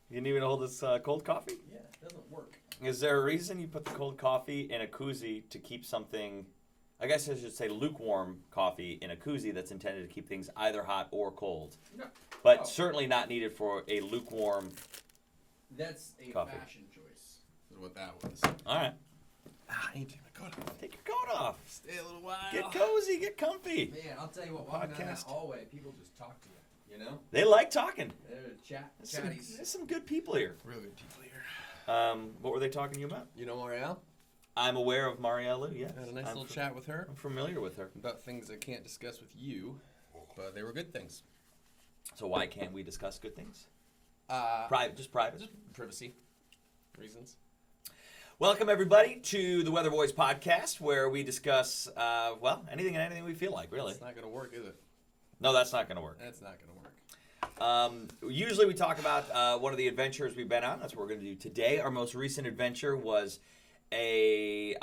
You didn't even hold this cold coffee? Yeah, it doesn't work. Is there a reason you put the cold coffee in a koozie to keep something, I guess I should say lukewarm coffee in a koozie that's intended to keep things either hot or cold? No. But certainly not needed for a lukewarm That's a coffee. fashion choice, is what that was. All right. I need to take my coat off. Take your coat off. Stay a little while. Get cozy. Get comfy. Man, I'll tell you what, walking down that Podcast. hallway, people just talk to you, you know? They like talking. They're There's chatties. some good people here. Really good people here. What were they talking to you about? You know L'Oreal? I'm aware of Mariella, yes. Had a nice little chat with her I'm familiar with her. about things I can't discuss with you, but they were good things. So why can't we discuss good things? Private. Just private. Just privacy reasons. Welcome, everybody, to the Weatherboys podcast, where we discuss, anything and anything we feel like, really. It's not going to work, is it? No, that's not going to work. That's not going to work. Usually we talk about one of the adventures we've been on. That's what we're going to do today. Our most recent adventure was a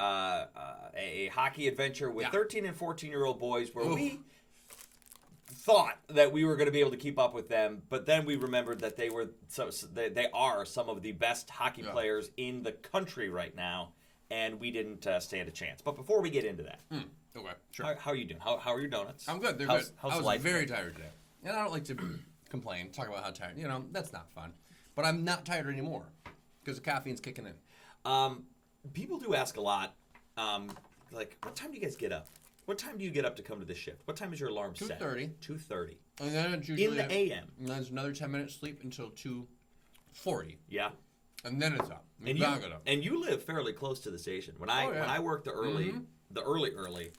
hockey adventure with 13 and 14-year-old boys where we thought that we were going to be able to keep up with them, but then we remembered that they are some of the best hockey players in the country right now, and we didn't stand a chance. But before we get into that, Okay, sure. how are you doing? How are your donuts? I'm good. They're How's good. I was life? very tired today. And I don't like to complain, talk about how tired. You know, that's not fun. But I'm not tired anymore because the caffeine's kicking in. People do ask a lot, like, what time do you guys get up? What time do you get up to come to this shift? What time is your alarm set? 2:30. 2:30. And then it's usually In the a.m. And then it's another 10 minutes sleep until 2:40. Yeah. And then it's up. And you live fairly close to the station. When I worked the early,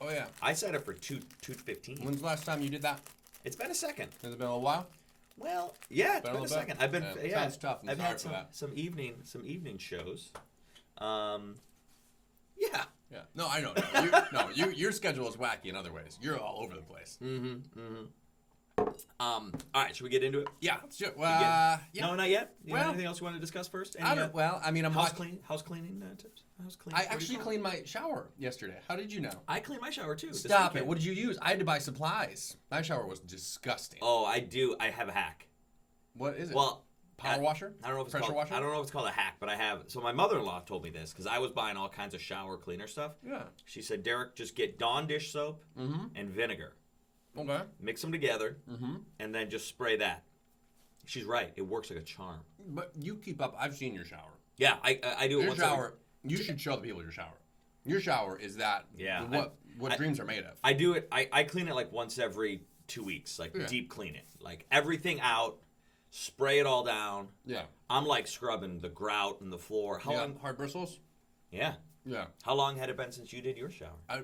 Oh, yeah. I set up for 2:15. When's the last time you did that? It's been a second. Has it been a little while? Well, yeah, it's been a second. I've been Sounds tough. I've sorry had for that. some evening shows. Yeah. No, I know. Your schedule is wacky in other ways. You're all over the place. All right, should we get into it? Yeah. Sure. Yeah. Yeah. No, not yet. You Well, have anything else you want to discuss first? I'm house watching. cleaning tips. House cleaning. I actually cleaned my shower yesterday. How did you know? I cleaned my shower too. Stop it. What did you use? I had to buy supplies. My shower was disgusting. Oh, I do. I have a hack. What is it? Well, power washer? I don't know if it's pressure called. washer? I don't know if it's called a hack, but I have. So my mother-in-law told me this because I was buying all kinds of shower cleaner stuff. Yeah. She said, Derek, just get Dawn dish soap and vinegar. Okay. Mix them together, and then just spray that. She's right. It works like a charm. But you keep up. I've seen your shower. Yeah, I do it Your once shower. You should show the people your shower. Your shower is that. Yeah, What dreams are made of. I do it. I clean it like once every 2 weeks, like deep clean it, like everything out, spray it all down. Yeah. I'm like scrubbing the grout and the floor. How long? Hard bristles? Yeah. Yeah. How long had it been since you did your shower?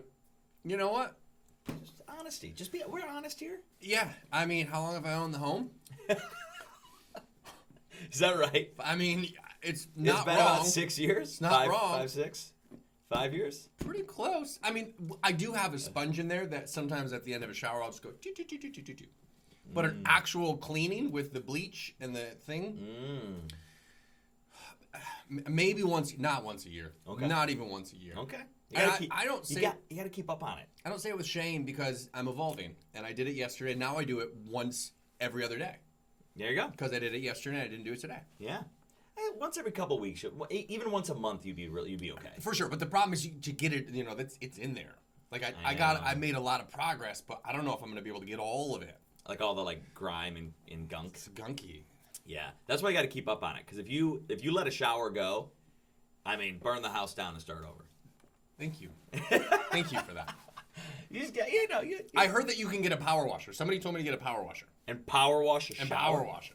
You know what? Just honesty. We're honest here. Yeah. I mean, how long have I owned the home? Is that right? I mean, it's It's not been wrong. about 6 years. It's not wrong. 5, 6, 5 years. Pretty close. I mean, I do have a sponge in there that sometimes at the end of a shower I'll just go do. But an actual cleaning with the bleach and the thing, maybe not once a year. Okay. Not even once a year. Okay. I don't say You got to keep up on it. I don't say it with shame because I'm evolving, and I did it yesterday. Now I do it once every other day There you go. because I did it yesterday. and I didn't do it today. Yeah. Once every couple of weeks, even once a month, you'd be okay. For sure, but the problem is to get it. You know, it's in there. Like I made a lot of progress, but I don't know if I'm going to be able to get all of it. Like all the grime and gunk. It's gunky. Yeah, that's why you got to keep up on it. Because if you let a shower go, I mean, burn the house down and start over. Thank you. Thank you for that. You just I heard that you can get a power washer. Somebody told me to get a power washer. and power wash a shower. And power washer.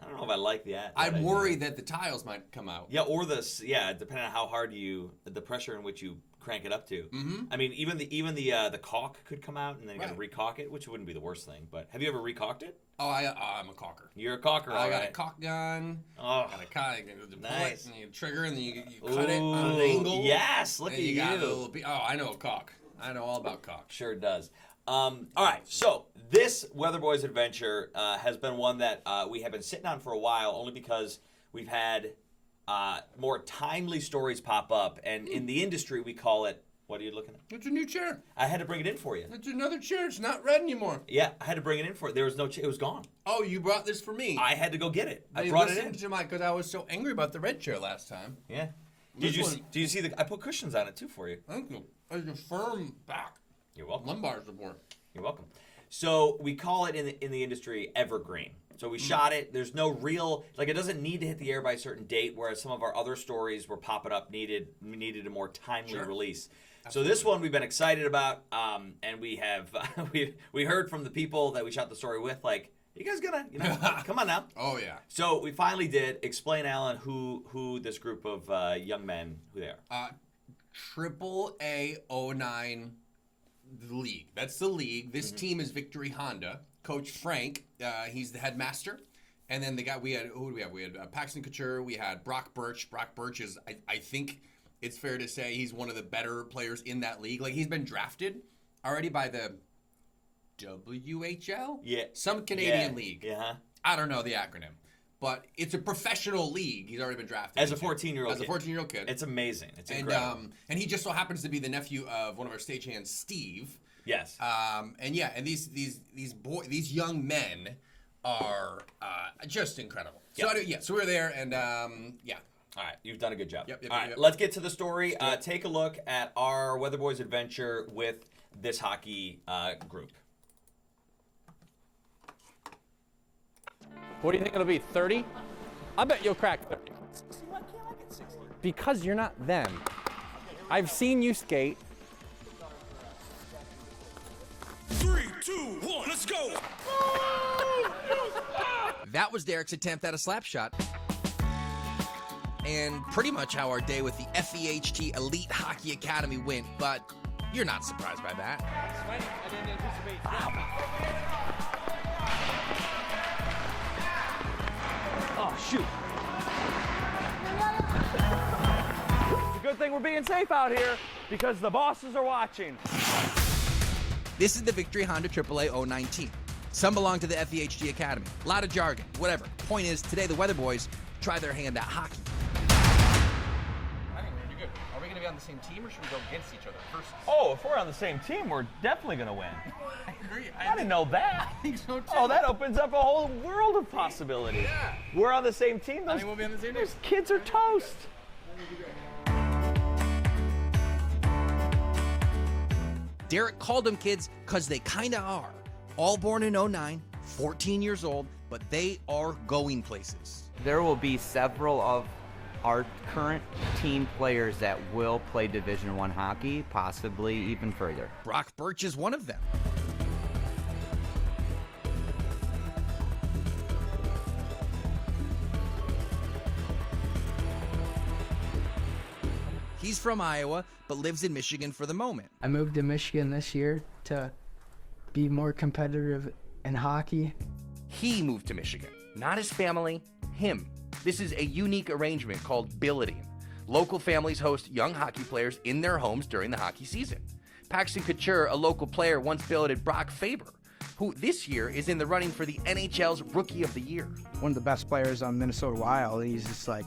I don't know if I like that. I'm worried that the tiles might come out. Yeah, or depending on how hard the pressure in which you crank it up to. Mm-hmm. I mean, even the caulk could come out, and then you got to recaulk it, which wouldn't be the worst thing. But have you ever recaulked it? Oh, I'm a caulker. You're a caulker, I got right. a caulk gun. Oh, Got a caulk. You nice. And you trigger, and then you cut it on an angle. Yes, look at you. Got a you. little I know a caulk. I know all about caulk. Sure does. All right, so this Weatherboys adventure has been one that we have been sitting on for a while, only because we've had more timely stories pop up, and in the industry we call it What are you looking at? It's a new chair. I had to bring it in for you. It's another chair. It's not red anymore. Yeah, I had to bring it in for it. There was no it was gone. Oh, you brought this for me. I had to go get it. I Hey, brought it listen in. to because I was so angry about the red chair last time. Yeah. This one- Did you see the? I put cushions on it too for you. Thank you. It's a firm back. You're welcome. Lumbar support. You're welcome. So we call it in the industry evergreen. So we shot it. There's no real it doesn't need to hit the air by a certain date. Whereas some of our other stories were popping up needed a more timely release. So this one we've been excited about, and we have we heard from the people that we shot the story with, like, you guys gonna come on now. Oh yeah. So we finally did. Explain, Alan, who this group of young men, who they are. Triple A 09 league. That's the league. This team is Victory Honda. Coach Frank, he's the headmaster. And then who do we have? We had Paxton Couture. We had Brock Birch. Brock Birch is, I think it's fair to say, he's one of the better players in that league. Like, he's been drafted already by the WHL? Yeah. Some Canadian league. Yeah. I don't know the acronym. But it's a professional league. He's already been drafted. As a 14-year-old kid. As a 14-year-old kid. It's amazing. It's incredible. And he just so happens to be the nephew of one of our stagehands, Steve. Yes. And these young men are just incredible. Yep. So we're there, and yeah. All right, you've done a good job. Yep, All right, yep. let's get to the story. Take a look at our Weatherboys adventure with this hockey group. What do you think it'll be, 30? I bet you'll crack 30. Why can't I get 60? Because you're not them. I've seen you skate. 3, 2, 1, let's go! That was Derek's attempt at a slap shot. And pretty much how our day with the FEHT Elite Hockey Academy went, but you're not surprised by that. I didn't anticipate. Oh, shoot. It's a good thing we're being safe out here because the bosses are watching. This is the Victory Honda AAA 019. Some belong to the FEHT Academy. A lot of jargon, whatever. Point is, today the Weatherboys try their hand at hockey. I think we're gonna do good. Are we gonna be on the same team or should we go against each other first? Oh, if we're on the same team, we're definitely going to win. I agree. I didn't know that. I think so too. Oh, that opens up a whole world of possibilities. Yeah. We're on the same team. I Those, think we'll be on the same team. those kids are toast. Derek called them kids because they kinda are. All born in 09, 14 years old, but they are going places. There will be several of our current team players that will play Division I hockey, possibly even further. Brock Birch is one of them. He's from Iowa, but lives in Michigan for the moment. I moved to Michigan this year to be more competitive in hockey. He moved to Michigan, not his family, him. This is a unique arrangement called billeting. Local families host young hockey players in their homes during the hockey season. Paxton Couture, a local player, once billeted Brock Faber, who this year is in the running for the NHL's Rookie of the Year. One of the best players on Minnesota Wild, and he's just like,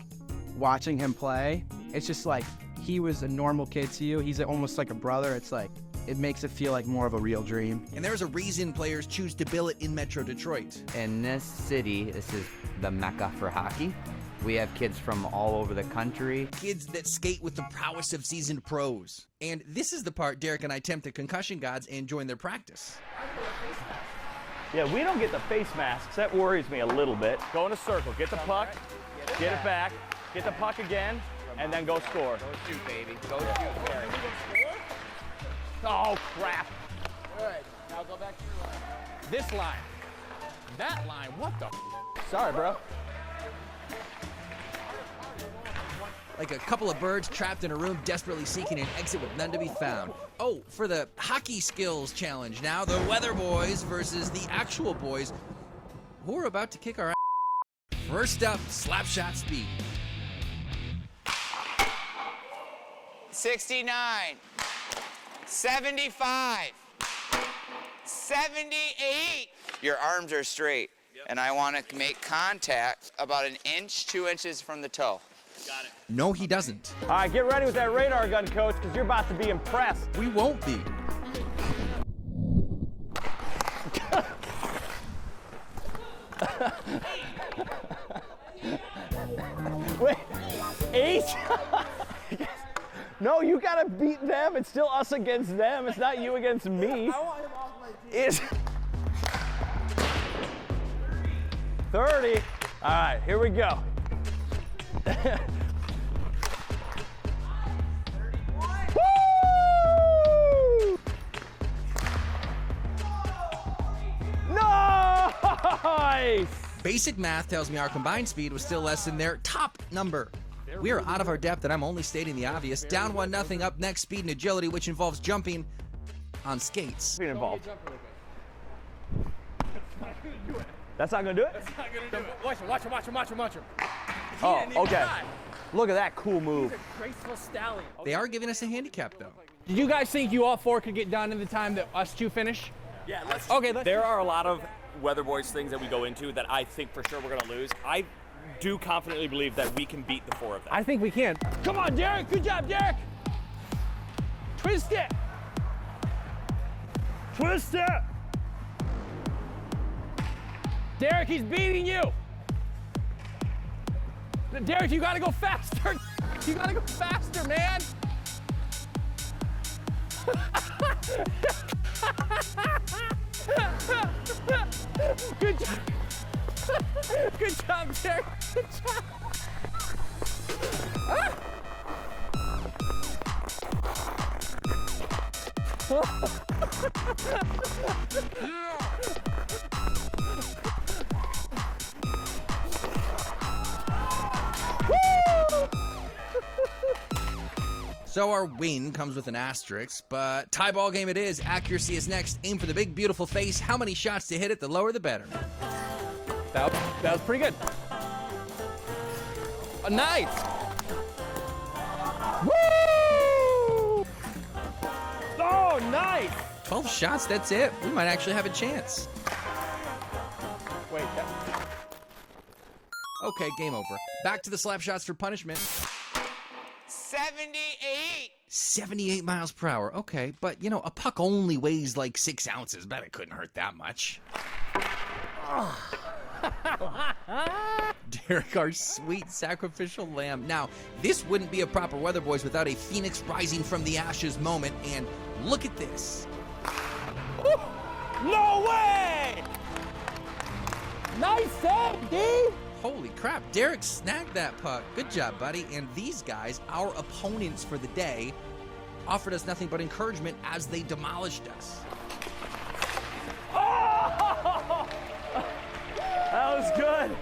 watching him play, it's just like, he was a normal kid to you. He's almost like a brother. It's like, it makes it feel like more of a real dream. And there's a reason players choose to billet in Metro Detroit. In this city, this is the mecca for hockey. We have kids from all over the country. Kids that skate with the prowess of seasoned pros. And this is the part Derek and I tempt the concussion gods and join their practice. Yeah, we don't get the face masks. That worries me a little bit. Go in a circle. Get the puck. Get it back. Get the puck again. And then go score. Go shoot, baby. Go shoot. Oh, crap. All right, now go back to your line. This line. That line, what the? Sorry, bro. Like a couple of birds trapped in a room desperately seeking an exit with none to be found. Oh, for the hockey skills challenge now, the Weatherboys versus the actual boys who are about to kick our ass. First up, slap shot speed. 69, 75, 78. Your arms are straight, and I want to make contact about 1 inch, 2 inches from the toe. No, he doesn't. All right, get ready with that radar gun, coach, because you're about to be impressed. We won't be. Wait, 8? No, you gotta beat them. It's still us against them. It's not you against me. I want him off my team. It's 30. All right, here we go. Woo! Nice! Basic math tells me our combined speed was still less than their top number. We are out of our depth, and I'm only stating the obvious. Down 1-0. Up next, speed and agility, which involves jumping on skates. Being involved. That's not gonna do it? That's not gonna do it. Watch him. Oh, okay. Look at that cool move. He's a graceful stallion. They are giving us a handicap, though. Did you guys think you all four could get done in the time that us two finish? Yeah, let's. Okay, There are a lot of Weatherboys things that we go into that I think for sure we're going to lose. I do confidently believe that we can beat the 4 of them. I think we can. Come on, Derek. Good job, Derek. Twist it. Twist it! Derek, he's beating you. Derek, you gotta go faster. You gotta go faster, man. Good job. Good job, Derek. Good job. So our win comes with an asterisk, but tie ball game it is. Accuracy is next. Aim for the big, beautiful face. How many shots to hit it, the lower the better. That was pretty good. Nice. Woo! Oh, nice. 12 shots, that's it. We might actually have a chance. Wait. Okay, game over. Back to the slap shots for punishment. 78. 78 miles per hour. Okay, but you know, a puck only weighs like 6 ounces. Bet it couldn't hurt that much. Derek, our sweet sacrificial lamb. Now, this wouldn't be a proper Weatherboys without a phoenix rising from the ashes moment. And look at this. No way! Nice save, D. Holy crap, Derek snagged that puck. Good job, buddy. And these guys, our opponents for the day, offered us nothing but encouragement as they demolished us. Oh! That was good.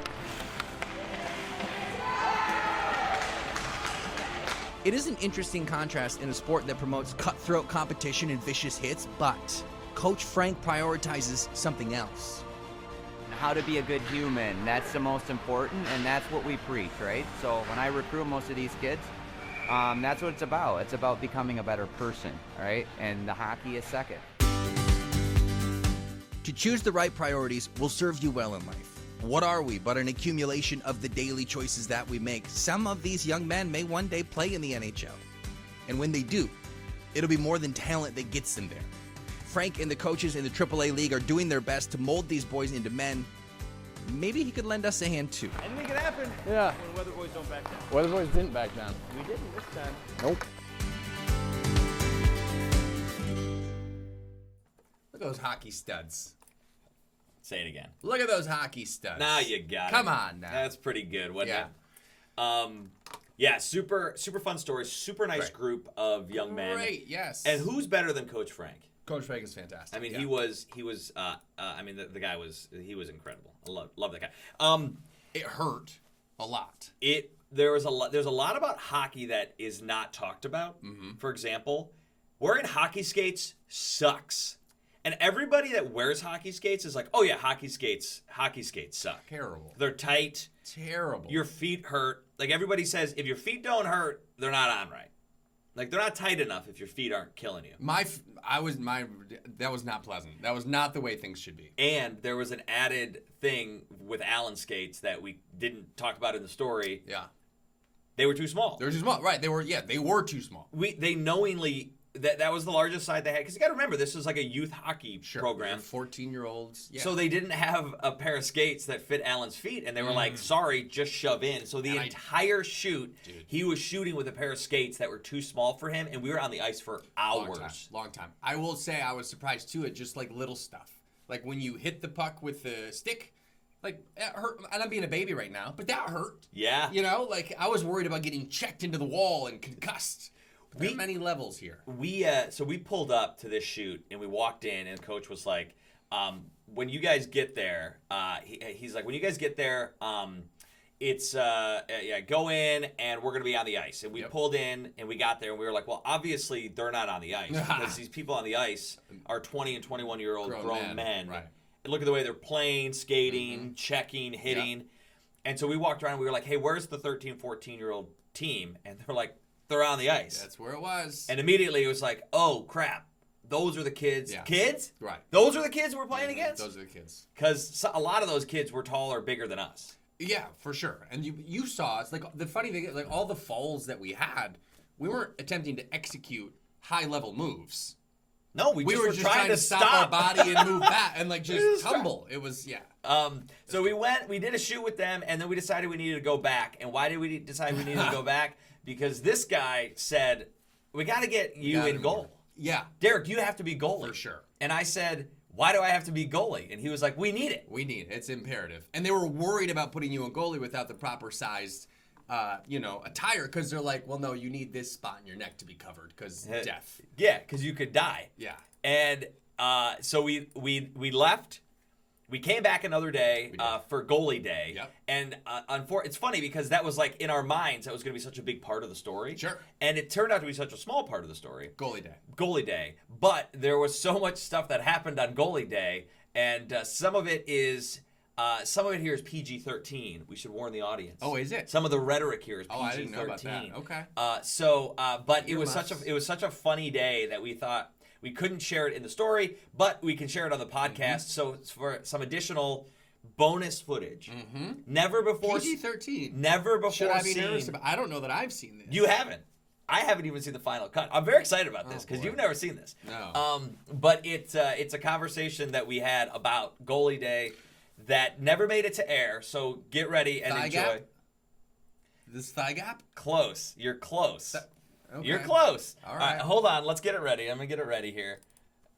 It is an interesting contrast in a sport that promotes cutthroat competition and vicious hits, but Coach Frank prioritizes something else. How to be a good human, that's the most important, and that's what we preach, right? So when I recruit most of these kids, that's what it's about. It's about becoming a better person, right? And the hockey is second. To choose the right priorities will serve you well in life. What are we but an accumulation of the daily choices that we make? Some of these young men may one day play in the NHL. And when they do, it'll be more than talent that gets them there. Frank and the coaches in the AAA League are doing their best to mold these boys into men. Maybe he could lend us a hand too. Anything can happen. Yeah. When Weatherboys don't back down. Weatherboys didn't back down. We didn't this time. Nope. Look at those hockey studs. Say it again. Look at those hockey studs. Now you got it. Come on now. That's pretty good, wasn't Yeah. it? Yeah, super fun story. Super nice Right. group of young men. Great, yes. And who's better than Coach Frank? Coach Frank is fantastic. I mean, yeah. he was. I mean, the guy was. He was incredible. I love that guy. It hurt a lot. There's a lot about hockey that is not talked about. Mm-hmm. For example, wearing hockey skates sucks. And everybody that wears hockey skates is like, oh yeah, hockey skates suck. Terrible. They're tight. Terrible. Your feet hurt. Like everybody says, if your feet don't hurt, they're not on right. Like they're not tight enough if your feet aren't killing you. That was not pleasant. That was not the way things should be. And there was an added thing with Allen skates that we didn't talk about in the story. Yeah. They were too small. They were too small, right? They were too small. They knowingly that was the largest side they had, because you got to remember this was like a youth hockey program. 14-year-olds. Yeah. So they didn't have a pair of skates that fit Alan's feet, and they were like, "Sorry, just shove in." So the entire shoot, he was shooting with a pair of skates that were too small for him, and we were on the ice for hours. Long time. I will say I was surprised too at just like little stuff, like when you hit the puck with the stick. Like, it hurt. And I'm being a baby right now, but that hurt. Yeah. You know, like, I was worried about getting checked into the wall and concussed. There are many levels here. So we pulled up to this shoot, and we walked in, and the coach was like, when you guys get there, he's like, when you guys get there, it's, go in, and we're going to be on the ice. And we pulled in, and we got there, and we were like, well, obviously, they're not on the ice, because these people on the ice are 20 and 21-year-old grown men. Right. And look at the way they're playing, skating, checking, hitting. Yep. And so we walked around and we were like, hey, where's the 13, 14-year-old team? And they're like, they're on the ice. That's where it was. And immediately it was like, oh, crap. Those are the kids. Yeah. Kids? Right. Those are the kids we're playing against? Those are the kids. Because a lot of those kids were taller, bigger than us. Yeah, for sure. And you saw, it's like the funny thing, like all the falls that we had, we weren't attempting to execute high-level moves. No, we were just trying to stop our body and move back and like just tumble. It was, So we did a shoot with them, and then we decided we needed to go back. And why did we decide we needed to go back? Because this guy said, we got to get you in goal. Yeah. Derek, you have to be goalie. For sure. And I said, why do I have to be goalie? And he was like, we need it. We need it. It's imperative. And they were worried about putting you in goalie without the proper sized attire, because they're like, well, no, you need this spot in your neck to be covered because death. Yeah, because you could die. Yeah. And so we left. We came back another day for goalie day. Yep. And it's funny because that was like in our minds that was going to be such a big part of the story. Sure. And it turned out to be such a small part of the story. Goalie day. But there was so much stuff that happened on goalie day, and some of it here is PG-13. We should warn the audience. Oh, is it? Some of the rhetoric here is PG-13. Oh, I didn't know about that. Okay. But it was such a funny day that we thought we couldn't share it in the story, but we can share it on the podcast. Mm-hmm. So it's for some additional bonus footage. Mm-hmm. Never before. PG-13. Never before. Should I be nervous about? I don't know that I've seen this. You haven't. I haven't even seen the final cut. I'm very excited about this because you've never seen this. No. But it's a conversation that we had about goalie day that never made it to air. So get ready and thigh enjoy. Gap? This thigh gap? Close. You're close. Okay. You're close. All right. Hold on. Let's get it ready. I'm gonna get it ready here.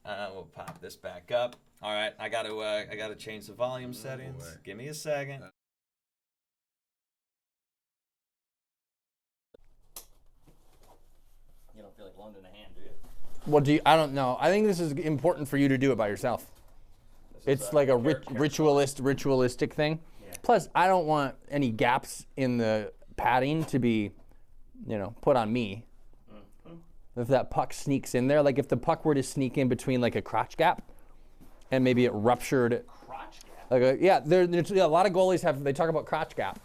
We'll pop this back up. All right. I gotta change the volume settings. Boy. Give me a second. You don't feel like loaned in a hand, do you? Well, I don't know. I think this is important for you to do it by yourself. It's like a ritualistic thing. Yeah. Plus, I don't want any gaps in the padding to be, put on me. Mm-hmm. If that puck sneaks in there, like if the puck were to sneak in between like a crotch gap, and maybe it ruptured. Crotch gap? Like there's a lot of goalies they talk about crotch gap.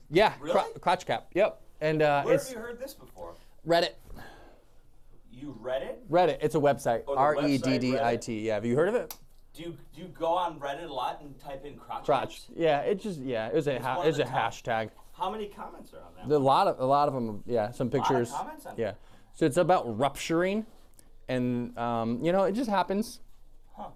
Yeah, really? Crotch gap. Yep. And where have you heard this before? Reddit. You read it? Reddit. It's a website. Oh, Reddit. Yeah. Have you heard of it? Do you go on Reddit a lot and type in crotch? Yeah. It was a hashtag. How many comments are on that? A lot of them. Yeah. Some pictures. A lot of comments on yeah. So it's about rupturing, and it just happens. Huh.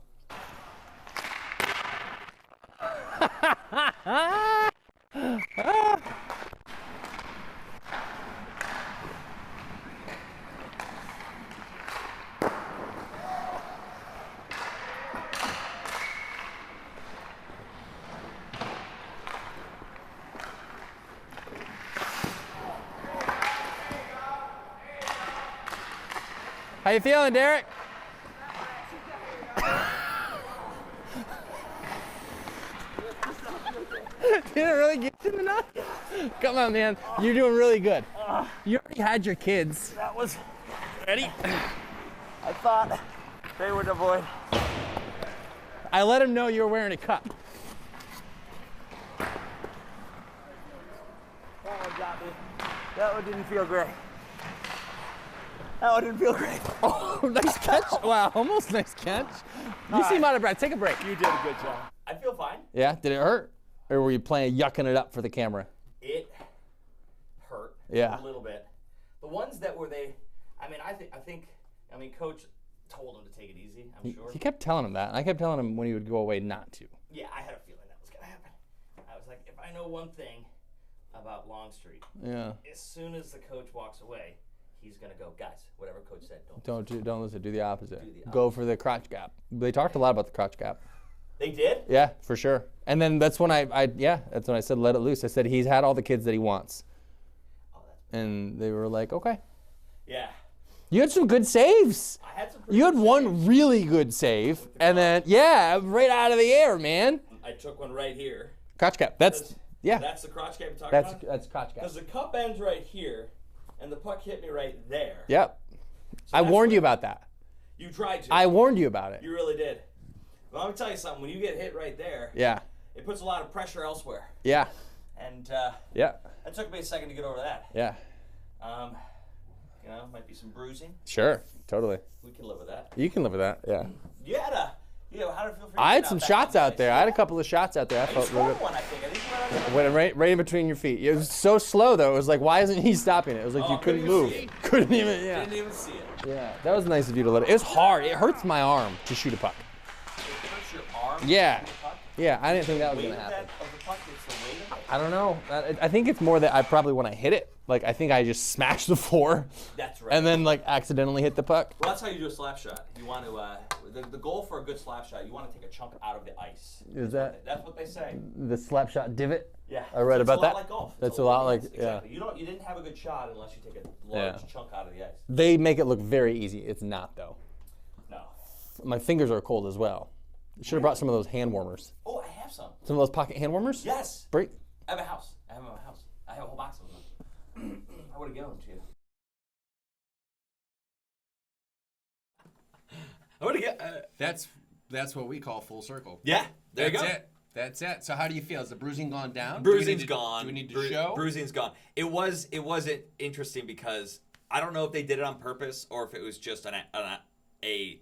How you feeling, Derek? Did it really get you tonight? Come on, man. You're doing really good. You already had your kids. That was ready. I thought they would avoid. I let them know you were wearing a cup. That one got me. That one didn't feel great. That one didn't feel great. Oh, nice catch. Wow, almost nice catch. You seem out of breath. Take a break. You did a good job. I feel fine. Yeah? Did it hurt? Or were you playing yucking it up for the camera? It Yeah. A little bit. The ones that were I think Coach told him to take it easy, I'm sure. He kept telling him that, and I kept telling him when he would go away not to. Yeah, I had a feeling that was going to happen. I was like, if I know one thing about Longstreet, as soon as the coach walks away, he's going to go, guys, whatever coach said, Don't listen. Do the opposite. Go for the crotch gap. They talked a lot about the crotch gap. They did? Yeah, for sure. And then that's when that's when I said let it loose. I said he's had all the kids that he wants. And they were like, okay. Yeah. You had some good saves. I had some You had one really good save, and then right out of the air, man. I took one right here. Crotch cap. That's the crotch cap you're talking about? That's crotch cap. Because the cup ends right here, and the puck hit me right there. Yep. So I warned you about that. You tried to. I warned you about it. You really did. Well, I'm going to tell you something. When you get hit right there, it puts a lot of pressure elsewhere. Yeah. And it took me a second to get over that. Yeah. Might be some bruising. Sure. Totally. We can live with that. You can live with that. Yeah. How did it feel for you? I had some shots out there. I had a couple of shots out there. I felt really good. One, I think. Right in between your feet. It was so slow though. It was like, why isn't he stopping it? It was like you couldn't move. Couldn't even. Yeah. Didn't even see it. Yeah. That was nice of you to let it. It was hard. It hurts my arm to shoot a puck. It hurts your arm. Yeah. Yeah. I didn't think that was gonna happen. I don't know. I think it's more that I probably when I hit it, like I think I just smashed the floor. That's right. And then like accidentally hit the puck. Well, that's how you do a slap shot. You want to the goal for a good slap shot. You want to take a chunk out of the ice. That's what they say. The slap shot divot? Yeah. I read about that. It's a lot like golf. That's a lot like exactly. You didn't have a good shot unless you take a large chunk out of the ice. They make it look very easy. It's not though. No. My fingers are cold as well. You should have brought some of those hand warmers. Oh, I have some. Some of those pocket hand warmers? Yes. Break. I have a house. I have them in my house. I have a whole box of them. I would have given them to you. I would have That's what we call full circle. Yeah. There you go. That's it. So how do you feel? Has the bruising gone down? Bruising's gone. Do we need to show? Bruising's gone. It wasn't interesting because I don't know if they did it on purpose or if it was just a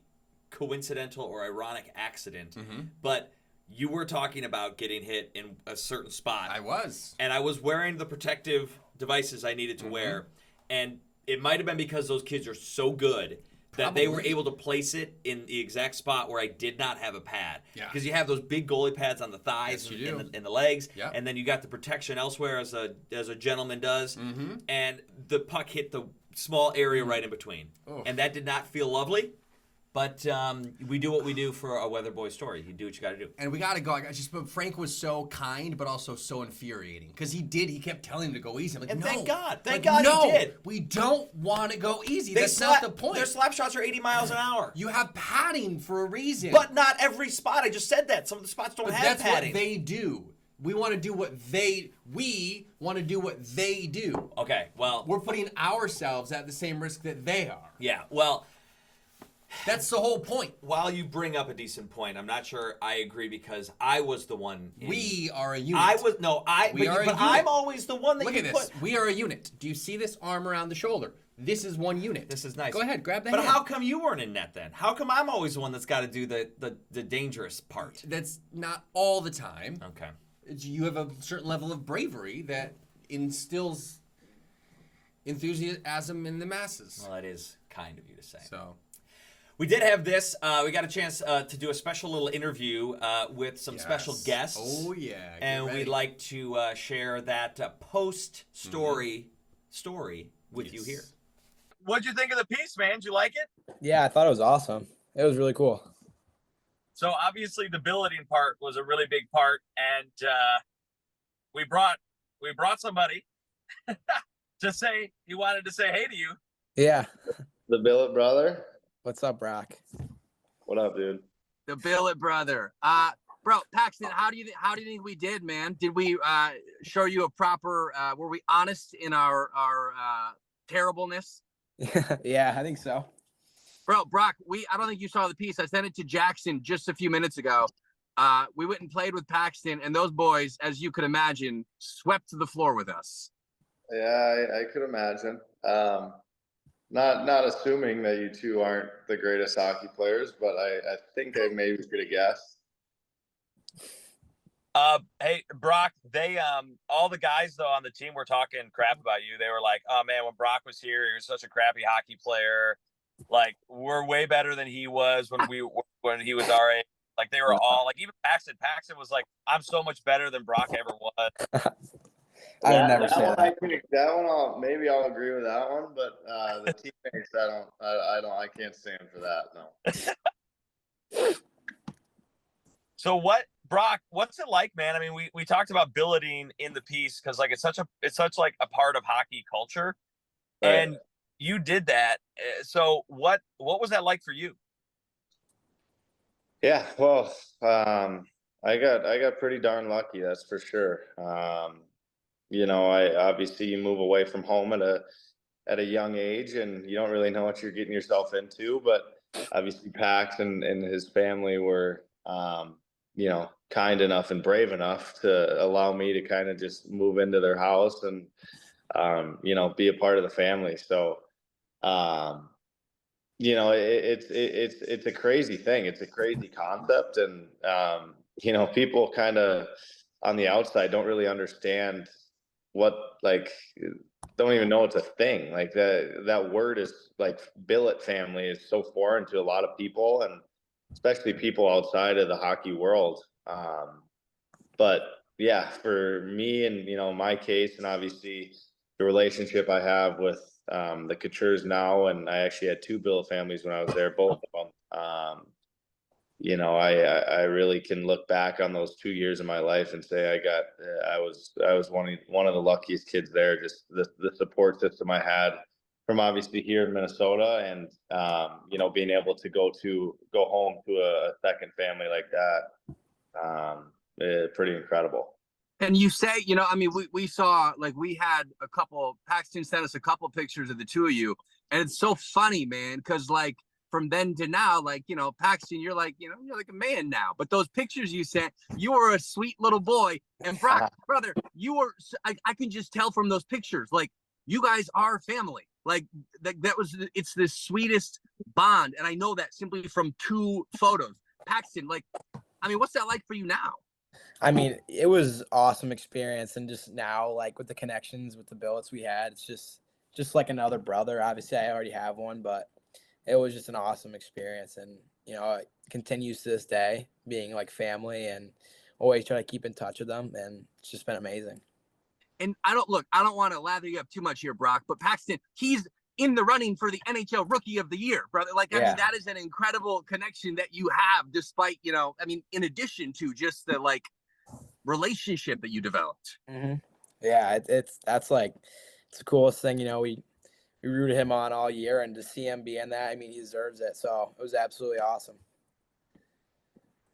coincidental or ironic accident. Mm-hmm. But you were talking about getting hit in a certain spot. I was. And I was wearing the protective devices I needed to wear. And it might have been because those kids are so good that they were able to place it in the exact spot where I did not have a pad. Yeah. Because you have those big goalie pads on the thighs and the legs. Yep. And then you got the protection elsewhere as a gentleman does. Mm-hmm. And the puck hit the small area right in between. Oh. And that did not feel lovely. But we do what we do for a Weatherboy story. You do what you got to do. And we got to go. But Frank was so kind, but also so infuriating. Because he kept telling him to go easy. I'm like, and no. Thank God he did. We don't want to go easy. That's not the point. Their slap shots are 80 miles an hour. You have padding for a reason. But not every spot. I just said that. Some of the spots don't have that's padding. That's what they do. We want to do what they do. Okay, well. We're putting ourselves at the same risk that they are. Yeah, well. That's the whole point. While you bring up a decent point, I'm not sure I agree because I was the one. We are a unit. I'm always the one that Look you at this. We are a unit. Do you see this arm around the shoulder? This is one unit. This is nice. Go ahead, grab that. But how come you weren't in net then? How come I'm always the one that's got to do the dangerous part? That's not all the time. Okay. You have a certain level of bravery that instills enthusiasm in the masses. Well, that is kind of you to say. So. We did have this. We got a chance to do a special little interview with some special guests. Oh, yeah. And we'd like to share that post-story with you here. What'd you think of the piece, man? Did you like it? Yeah, I thought it was awesome. It was really cool. So obviously the billeting part was a really big part. And we brought somebody to say he wanted to say hey to you. Yeah. The Billet brother. What's up, Brock? What up, dude? The Billet brother. Bro, Paxton, how do you think we did, man? Did we show you a proper? Were we honest in our terribleness? Yeah, I think so. Bro, Brock, I don't think you saw the piece. I sent it to Jackson just a few minutes ago. We went and played with Paxton, and those boys, as you could imagine, swept the floor with us. Yeah, I could imagine. Not assuming that you two aren't the greatest hockey players, but I think I maybe could have guessed. Hey Brock, they all the guys though on the team were talking crap about you. They were like, "Oh man, when Brock was here, he was such a crappy hockey player. Like we're way better than he was when he was our age." Like they were all like, even Paxton. Paxton was like, "I'm so much better than Brock ever was." I would never say that. That one, maybe I'll agree with that one, but the teammates, I can't stand for that. No. So what, Brock? What's it like, man? I mean, we talked about billeting in the piece because like it's such like a part of hockey culture, Right. and you did that. So what was that like for you? Yeah, well, I got pretty darn lucky, that's for sure. I obviously you move away from home at a young age, and you don't really know what you're getting yourself into. But obviously, Pax and his family were, kind enough and brave enough to allow me to kind of just move into their house and, be a part of the family. So, it's a crazy thing. It's a crazy concept, and people kind of on the outside don't really understand what like don't even know it's a thing. Like that word is like billet family is so foreign to a lot of people, and especially people outside of the hockey world. But yeah, for me and my case, and obviously the relationship I have with the Coutures now, and I actually had two billet families when I was there, both of them. I really can look back on those 2 years of my life and say I was one of the luckiest kids there. Just the support system I had from obviously here in Minnesota, and being able to go home to a second family like that, pretty incredible. And you say, I mean, we saw, like, we had a couple, Paxton sent us a couple pictures of the two of you. And it's so funny, man, because, like, from then to now, like, Paxton, you're like, you're like a man now. But those pictures you sent, you were a sweet little boy. And Brock, brother, you were, I can just tell from those pictures, like, you guys are family. Like, it's the sweetest bond. And I know that simply from two photos. Paxton, like, I mean, what's that like for you now? I mean, it was awesome experience, and just now, like with the connections with the billets we had, it's just like another brother. Obviously, I already have one, but it was just an awesome experience, and it continues to this day, being like family, and always try to keep in touch with them, and it's just been amazing. And I don't want to lather you up too much here, Brock, but Paxton, he's in the running for the NHL Rookie of the Year, brother. Like, I mean, that is an incredible connection that you have, despite, I mean, in addition to just the like relationship that you developed. Mm-hmm. Yeah, it's the coolest thing. We rooted him on all year, and to see him be in that, I mean, he deserves it. So it was absolutely awesome.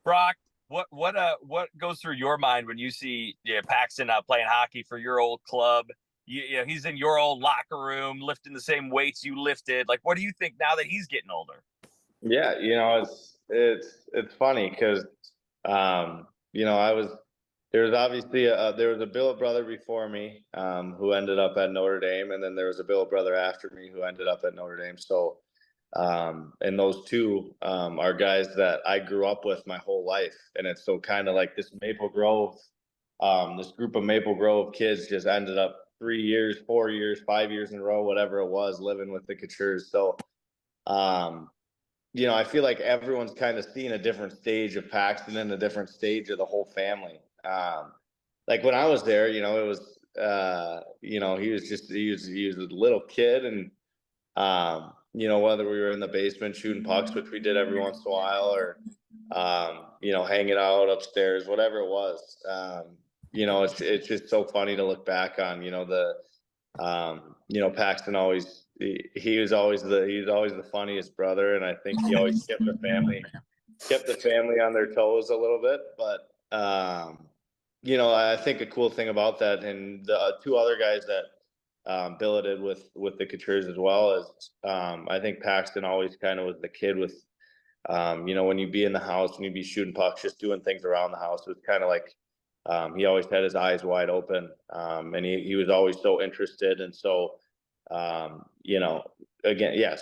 Brock, what goes through your mind when you see Paxton out playing hockey for your old club? He's in your old locker room lifting the same weights you lifted. Like, what do you think now that he's getting older? Yeah, it's funny because there was obviously there was a billet brother before me who ended up at Notre Dame, and then there was a billet brother after me who ended up at Notre Dame. So and those two are guys that I grew up with my whole life, and it's so kind of like this Maple Grove, this group of Maple Grove kids just ended up 3 years, 4 years, 5 years in a row, whatever it was, living with the Coutures. So I feel like everyone's kind of seeing a different stage of Paxton and a different stage of the whole family. Like when I was there, it was, he was a little kid, and, whether we were in the basement shooting pucks, which we did every once in a while, or, hanging out upstairs, whatever it was, it's just so funny to look back on, Paxton always, he was always the funniest brother, and I think he always kept the family on their toes a little bit. But I think a cool thing about that, and the two other guys that billeted with the Coutures as well, is I think Paxton always kind of was the kid with when you be in the house, when you be shooting pucks, just doing things around the house. It was kind of like he always had his eyes wide open, and he was always so interested, and so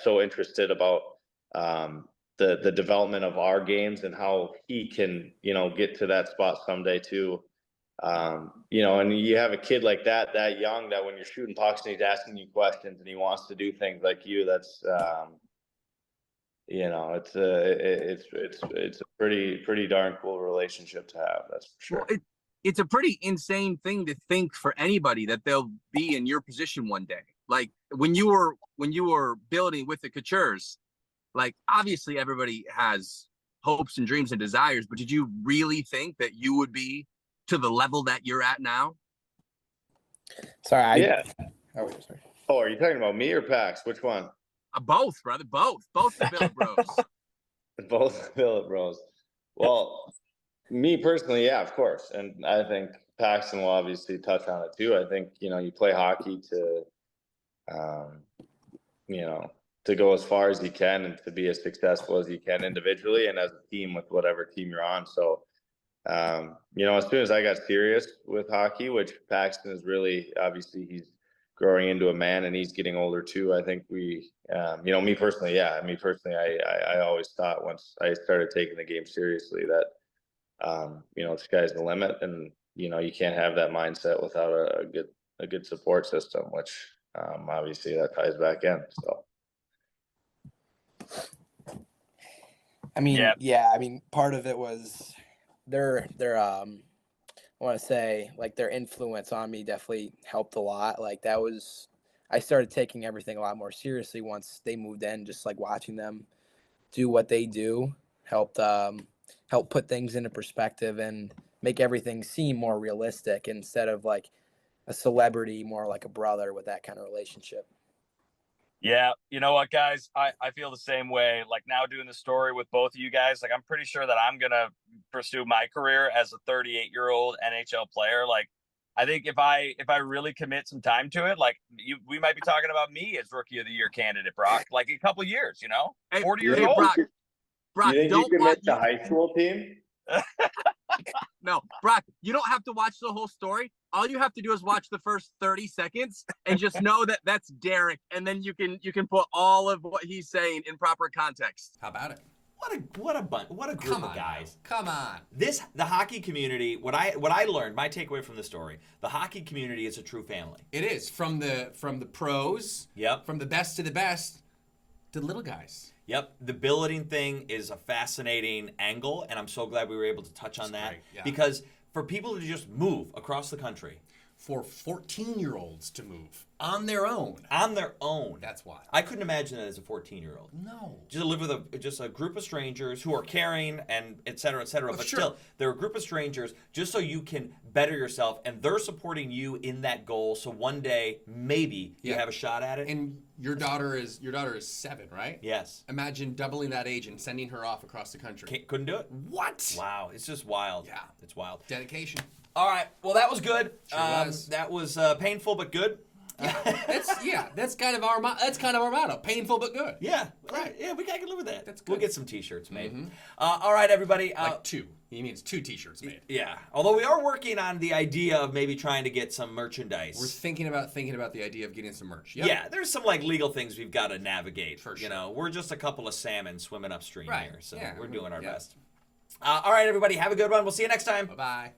so interested about the development of our games and how he can get to that spot someday too. You know, and you have a kid like that young, that when you're shooting pucks and he's asking you questions and he wants to do things like you, that's, you know, it's a pretty darn cool relationship to have. That's for sure. Well, it's a pretty insane thing to think for anybody that they'll be in your position one day. Like when you were building with the Coutures, like obviously everybody has hopes and dreams and desires, but did you really think that you would be to the level that you're at now? Sorry. Yeah. Oh, sorry. Oh, are you talking about me or Pax? Which one? Both, brother. Both the Billet Bros. Both Billet Bros. Well, me personally, yeah, of course. And I think Paxton will obviously touch on it too. I think, you know, you play hockey to, you know, to go as far as you can and to be as successful as you can individually and as a team with whatever team you're on. So, you know, as soon as I got serious with hockey, which Paxton is really, obviously he's growing into a man and he's getting older too. I think we, you know, me personally, I always thought once I started taking the game seriously that, you know, the sky's the limit, and, you know, you can't have that mindset without a good support system, which, obviously that ties back in. So. I mean, I mean, part of it was their I want to say, like, their influence on me definitely helped a lot. Like, I started taking everything a lot more seriously once they moved in. Just like watching them do what they do helped put things into perspective and make everything seem more realistic instead of like a celebrity, more like a brother with that kind of relationship. Yeah, you know what, guys? I feel the same way. Like now doing the story with both of you guys, like I'm pretty sure that I'm gonna pursue my career as a 38-year-old NHL player. Like I think if I really commit some time to it, like we might be talking about me as Rookie of the Year candidate, Brock. Like in a couple years, you know, 40 years old. Brock, you think you commit the high school team? No, Brock, you don't have to watch the whole story. All you have to do is watch the first 30 seconds and just know that that's Derek, and then you can put all of what he's saying in proper context. How about it? What a group of guys. Come on. The hockey community, what I learned, my takeaway from the story, the hockey community is a true family. It is, from the pros, yep, from the best to the best to the little guys. Yep, the billeting thing is a fascinating angle, and I'm so glad we were able to touch on that. Yeah. Because for people to just move across the country, for 14-year-olds to move on their own. That's why. I couldn't imagine that as a 14-year-old. No. Just to live with just a group of strangers who are caring and et cetera, but sure. Still, they're a group of strangers just so you can better yourself, and they're supporting you in that goal. So one day, maybe you have a shot at it. And your daughter is 7, right? Yes. Imagine doubling that age and sending her off across the country. Couldn't do it? What? Wow, it's just wild. Yeah. It's wild. Dedication. All right. Well, that was good. Sure was. That was painful but good. That's kind of our motto. Painful but good. Yeah. Right. Yeah, we gotta live with that. That's good. We'll get some T-shirts made. Mm-hmm. All right, everybody. Like 2. He means 2 T-shirts made. Yeah. Although we are working on the idea of maybe trying to get some merchandise. We're thinking about the idea of getting some merch. Yep. Yeah. There's some like legal things we've got to navigate. For sure. You know, we're just a couple of salmon swimming upstream here, so we're doing our best. All right, everybody, have a good one. We'll see you next time. Bye-bye.